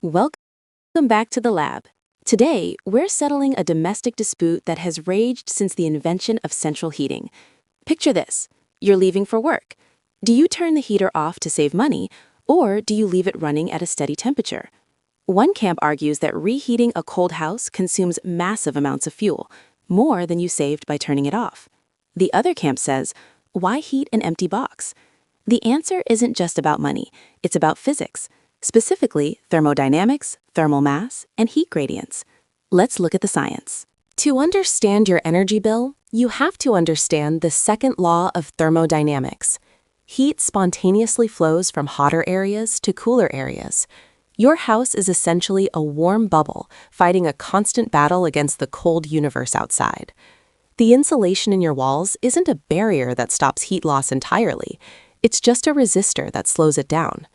Welcome back to the lab. Today, we're settling a domestic dispute that has raged since the invention of central heating. Picture this. You're leaving for work. Do you turn the heater off to save money, or do you leave it running at a steady temperature? One camp argues that reheating a cold house consumes massive amounts of fuel, more than you saved by turning it off. The other camp says, why heat an empty box? The answer isn't just about money, it's about physics. Specifically, thermodynamics, thermal mass, and heat gradients. Let's look at the science. To understand your energy bill, you have to understand the second law of thermodynamics. Heat spontaneously flows from hotter areas to cooler areas. Your house is essentially a warm bubble fighting a constant battle against the cold universe outside. The insulation in your walls isn't a barrier that stops heat loss entirely. It's just a resistor that slows it down.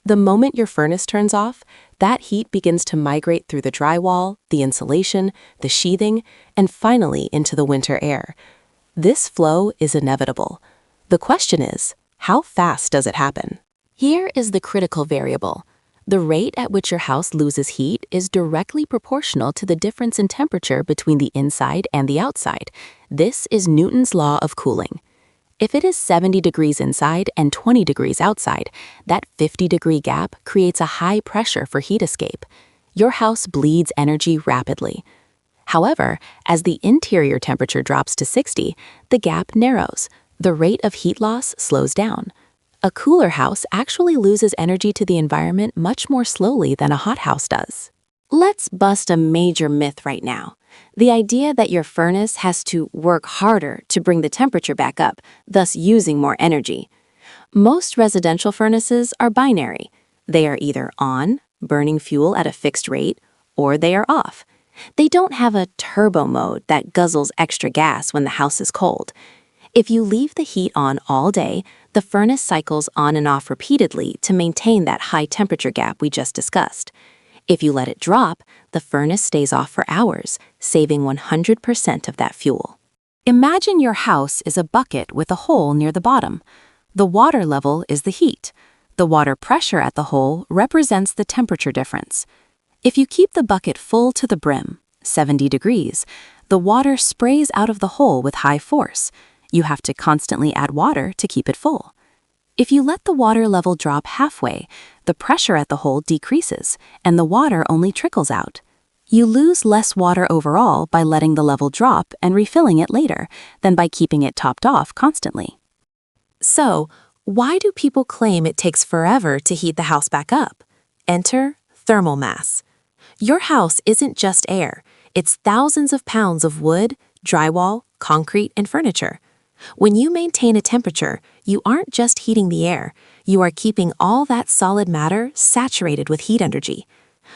The moment your furnace turns off, that heat begins to migrate through the drywall, the insulation, the sheathing, and finally into the winter air. This flow is inevitable. The question is, how fast does it happen? Here is the critical variable. The rate at which your house loses heat is directly proportional to the difference in temperature between the inside and the outside. This is Newton's law of cooling. If it is 70 degrees inside and 20 degrees outside, that 50-degree gap creates a high pressure for heat escape. Your house bleeds energy rapidly. However, as the interior temperature drops to 60, the gap narrows. The rate of heat loss slows down. A cooler house actually loses energy to the environment much more slowly than a hot house does. Let's bust a major myth right now. The idea that your furnace has to work harder to bring the temperature back up, thus using more energy. Most residential furnaces are binary. They are either on, burning fuel at a fixed rate, or they are off. They don't have a turbo mode that guzzles extra gas when the house is cold. If you leave the heat on all day, the furnace cycles on and off repeatedly to maintain that high temperature gap we just discussed. If you let it drop, the furnace stays off for hours, saving 100% of that fuel. Imagine your house is a bucket with a hole near the bottom. The water level is the heat. The water pressure at the hole represents the temperature difference. If you keep the bucket full to the brim, 70 degrees, the water sprays out of the hole with high force. You have to constantly add water to keep it full. If you let the water level drop halfway, the pressure at the hole decreases, and the water only trickles out. You lose less water overall by letting the level drop and refilling it later than by keeping it topped off constantly. So, why do people claim it takes forever to heat the house back up? Enter thermal mass. Your house isn't just air, it's thousands of pounds of wood, drywall, concrete, and furniture. When you maintain a temperature, you aren't just heating the air, you are keeping all that solid matter saturated with heat energy.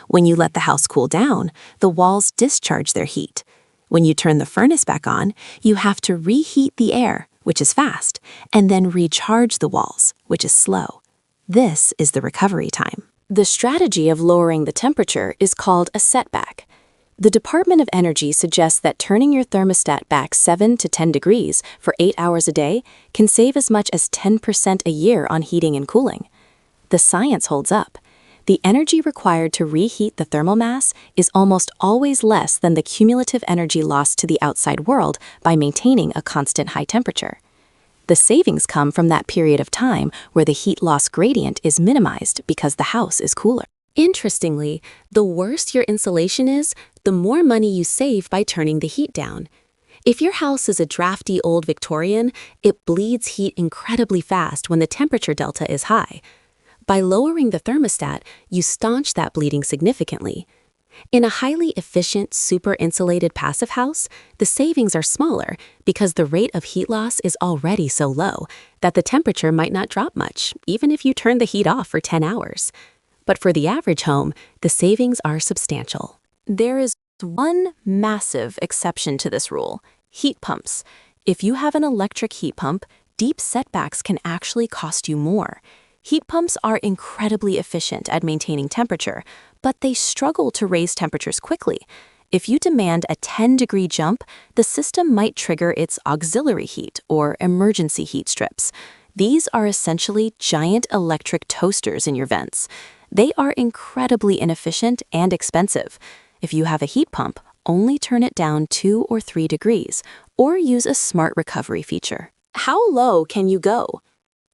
When you let the house cool down, the walls discharge their heat. When you turn the furnace back on, you have to reheat the air, which is fast, and then recharge the walls, which is slow. This is the recovery time. The strategy of lowering the temperature is called a setback. The Department of Energy suggests that turning your thermostat back 7 to 10 degrees for 8 hours a day can save as much as 10% a year on heating and cooling. The science holds up. The energy required to reheat the thermal mass is almost always less than the cumulative energy lost to the outside world by maintaining a constant high temperature. The savings come from that period of time where the heat loss gradient is minimized because the house is cooler. Interestingly, the worse your insulation is, the more money you save by turning the heat down. If your house is a drafty old Victorian, it bleeds heat incredibly fast when the temperature delta is high. By lowering the thermostat, you staunch that bleeding significantly. In a highly efficient, super-insulated passive house, the savings are smaller because the rate of heat loss is already so low that the temperature might not drop much, even if you turn the heat off for 10 hours. But for the average home, the savings are substantial. There is one massive exception to this rule: heat pumps. If you have an electric heat pump, deep setbacks can actually cost you more. Heat pumps are incredibly efficient at maintaining temperature, but they struggle to raise temperatures quickly. If you demand a 10-degree jump, the system might trigger its auxiliary heat or emergency heat strips. These are essentially giant electric toasters in your vents. They are incredibly inefficient and expensive. If you have a heat pump, only turn it down 2 or 3 degrees, or use a smart recovery feature. How low can you go?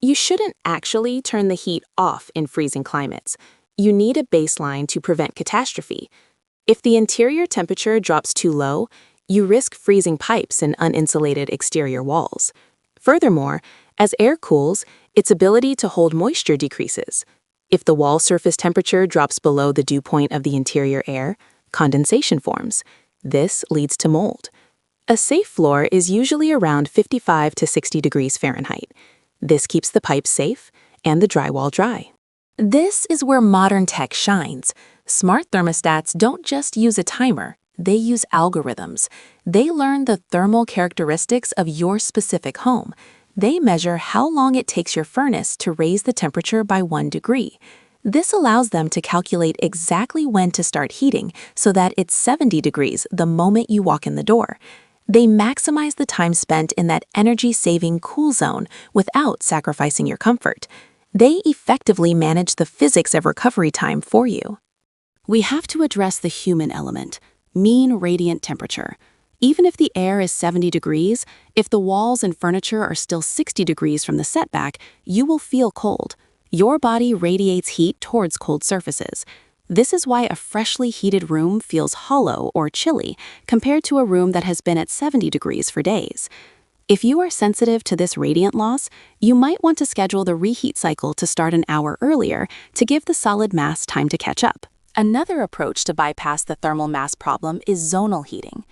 You shouldn't actually turn the heat off in freezing climates. You need a baseline to prevent catastrophe. If the interior temperature drops too low, you risk freezing pipes and uninsulated exterior walls. Furthermore, as air cools, its ability to hold moisture decreases. If the wall surface temperature drops below the dew point of the interior air, condensation forms. This leads to mold. A safe floor is usually around 55 to 60 degrees Fahrenheit. This keeps the pipes safe and the drywall dry. This is where modern tech shines. Smart thermostats don't just use a timer, they use algorithms. They learn the thermal characteristics of your specific home. They measure how long it takes your furnace to raise the temperature by 1 degree. This allows them to calculate exactly when to start heating so that it's 70 degrees the moment you walk in the door. They maximize the time spent in that energy-saving cool zone without sacrificing your comfort. They effectively manage the physics of recovery time for you. We have to address the human element, mean radiant temperature. Even if the air is 70 degrees, if the walls and furniture are still 60 degrees from the setback, you will feel cold. Your body radiates heat towards cold surfaces. This is why a freshly heated room feels hollow or chilly compared to a room that has been at 70 degrees for days. If you are sensitive to this radiant loss, you might want to schedule the reheat cycle to start an hour earlier to give the solid mass time to catch up. Another approach to bypass the thermal mass problem is zonal heating.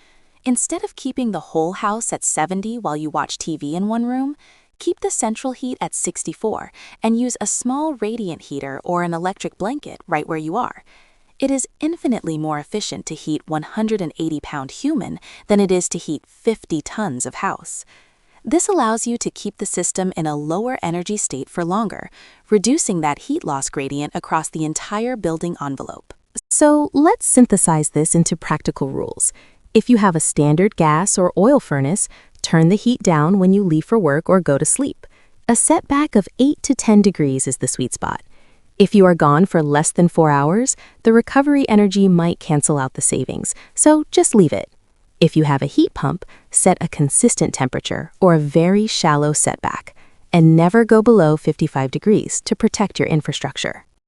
Instead of keeping the whole house at 70 while you watch TV in one room, keep the central heat at 64 and use a small radiant heater or an electric blanket right where you are. It is infinitely more efficient to heat 180-pound human than it is to heat 50 tons of house. This allows you to keep the system in a lower energy state for longer, reducing that heat loss gradient across the entire building envelope. So let's synthesize this into practical rules. If you have a standard gas or oil furnace, turn the heat down when you leave for work or go to sleep. A setback of 8 to 10 degrees is the sweet spot. If you are gone for less than 4 hours, the recovery energy might cancel out the savings, so just leave it. If you have a heat pump, set a consistent temperature or a very shallow setback, and never go below 55 degrees to protect your infrastructure.